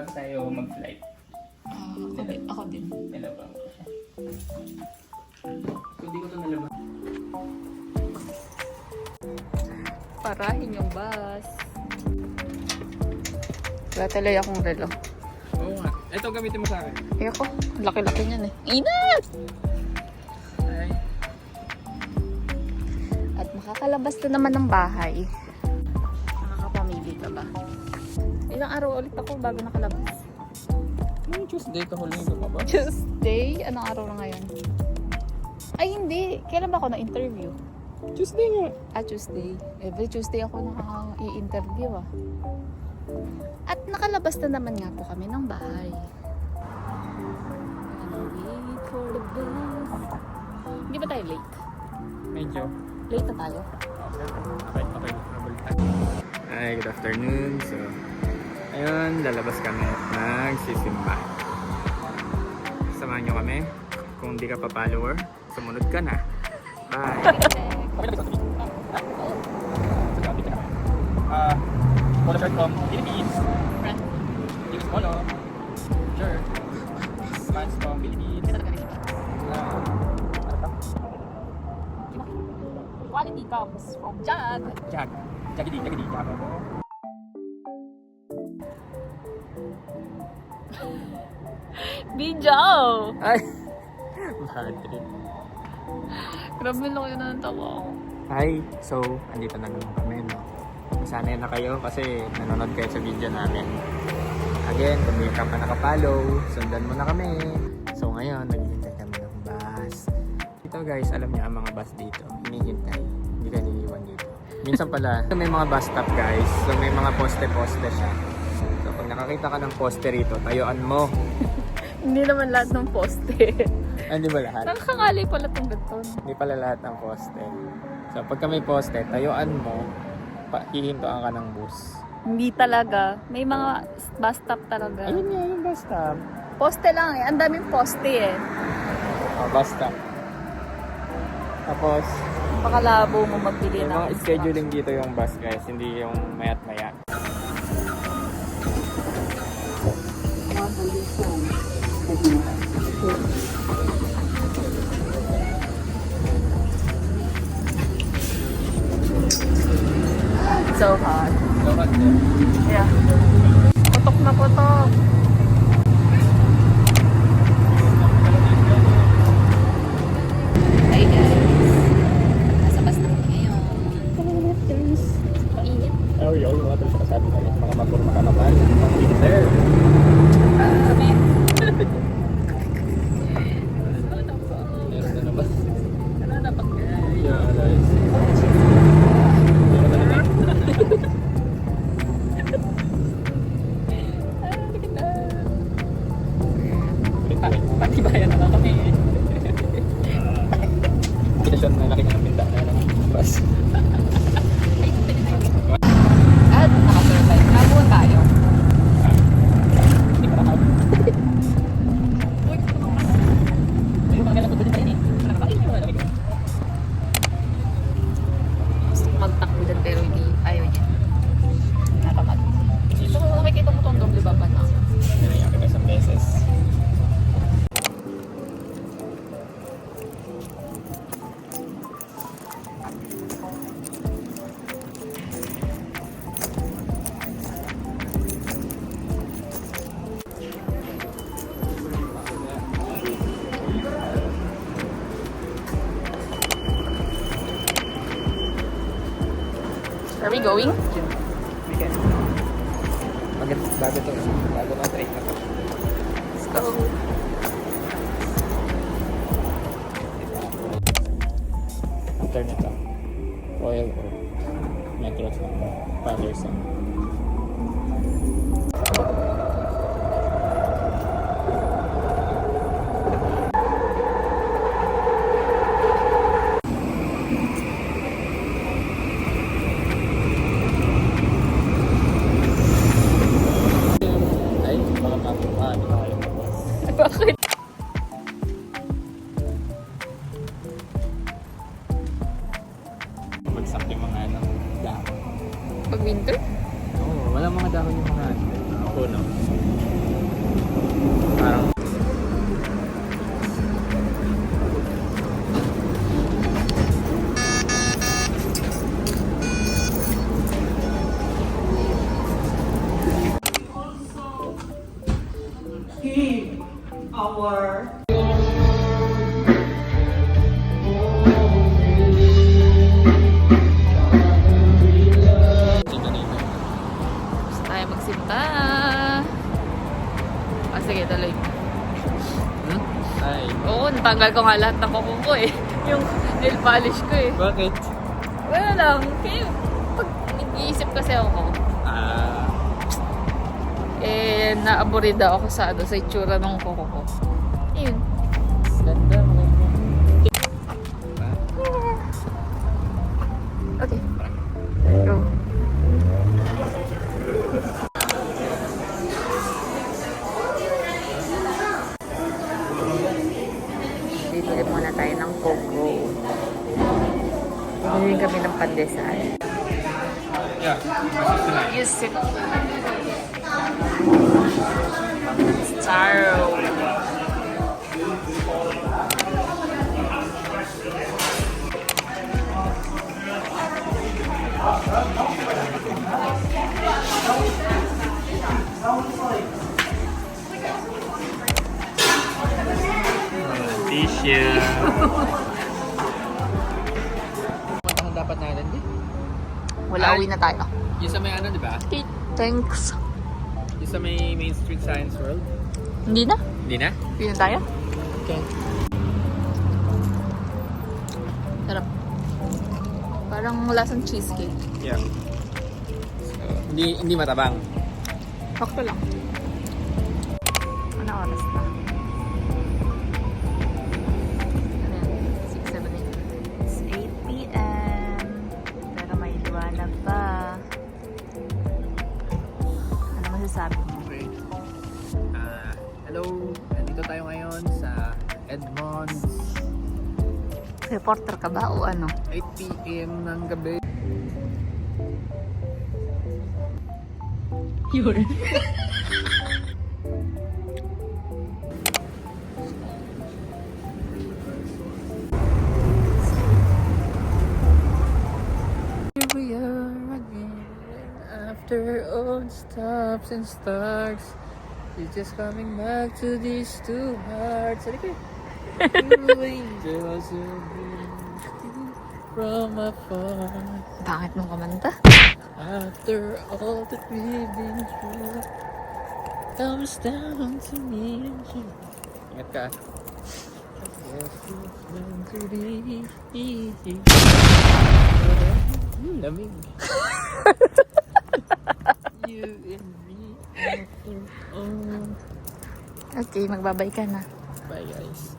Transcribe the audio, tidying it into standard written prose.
oras tayo mag-flight? Ako din. Nalabang ko siya. Kung di ko ito nalabang. Parahin yung bus. Wala tuloy akong relo. Oo nga. Ito gamitin mo sa akin. Ayoko, laki-laki niyan eh. Inat! Ay. At makakalabas na naman ng bahay. Nakakapamili ka ba? Ilang araw ulit ako bago nakalabas? Tuesday ka huling ko pa ba? Tuesday? Anong araw na ngayon? Ay hindi, kailan ba ako na-interview? Tuesday nga. Tuesday. Every Tuesday ako i-interview At nakalabas na naman nga po kami ng bahay. Wait for the bus. Hindi ba tayo late? Medyo. Late na tayo. Okay. Hi, good afternoon. So, ayun, lalabas kami at nagsisimba. Samahan nyo kami. Kung di ka pa follower, sumunod ka na. Bye! Polo shirt from Philippines. James Polo. Shirt. Pants from Philippines. Quality comes from Jag. Jagidi. Video! Ay! Bad trip. Grabe lang yun ang tawa ko. Hi! So, andito na naman kami, no? Masanay na kayo kasi nanonood kayo sa video namin. Again, kung hindi ka pa nakapollow, sundan mo na kami. So, ngayon, naghihintay kami ng bus. Ito guys, alam niyo ang mga bus dito, hinihintay. Hindi ka niliwan dito. Minsan pala, may mga bus stop guys. So, may mga poste-poste siya. So, pag nakakita ka ng poste rito, tayuan mo. Hindi naman lahat ng poste. Hindi ba lahat? Nakakangalay pala itong ganton. Hindi pala lahat ng poste. So, pagka may poste, tayuan mo, hihintuan ka ng bus. Hindi talaga. May mga bus stop talaga. Ayun nga, yung bus stop. Poste lang eh. Ang daming poste eh. Bus stop. Tapos, Pakalabo mo magbili yung ng mga scheduling dito yung bus guys, hindi yung mayat maya. So hot. So, hot din. Yeah. Putok na putok. Hi guys. Nasa bus na kami ngayon. Ang init. Oh, yung mga ito sa kasabi namin, mga motor makanaman, mga winter. Meron na naman. Ano na pa guys? Yeah, guys. Meron na naman. Pati bayan na lang kami. Station na laki ng bintana ng bus. At naka-survive. Nabuhan tayo. Hindi pa nakakot. Uy, Ayun, mga kailan ko din tayo eh. Nakakain yung mga lamig. gusto ko magtakbo din pero hindi ayaw niya. Nakamad. So nakikita mo itong doble baba na. Nanayak ka isang beses. Are we going? Weekend. Bago to. Bago na train na to. Let's go. After nito, Royal Oak, Metro from Patterson. Ay, baka makuha. Hindi na kayo mag-bus. Bakit? Bagsak yung mga dahon. Pag winter? Oo. araw. Gusto tayo magsinta. Ah, sige, tuloy. Ay, Oo, natanggal ko nga lahat ng kuko ko eh. Yung nail polish ko eh. bakit? Wala lang. Kaya pag nag-iisip kasi ako, naaborida ako sa itsura ng kuko ko. Ayun. Ganda mo. Okay. Go. Bibili muna tayo ng coco. Bibili kami ng pandesal. Yeah, masarap na. Use it. Staro. Tissue. Punta dapat natin, di? Wala, Ay. uwi na tayo. Yung sa may ano, di ba? Okay, thanks. Yung sa may Main Street Science World. Hindi na? Hindi na? Uwi na tayo? Okay. Sarap. Parang lasang cheesecake. Yeah. So, hindi matabang. Sakto lang. Ano oras na? Ano yan? 6, 7, 8. It's 8 p.m. Pero may liwanag pa. Ano masasabi mo? Okay. Hello. Nandito tayo ngayon sa Edmonds. Reporter ka ba o ano? 8 p.m. ng gabi. Yun. Here we are again. After all stops and starts, we're just coming back to these two hearts. Halika. Two angels will be from afar. Bakit mo kumanta? After all that we've been through, comes down to me and you. Ingat ka. Yes, it's meant to be. Lamig. You and me after all. Okay, magbabay ka na. Bye guys.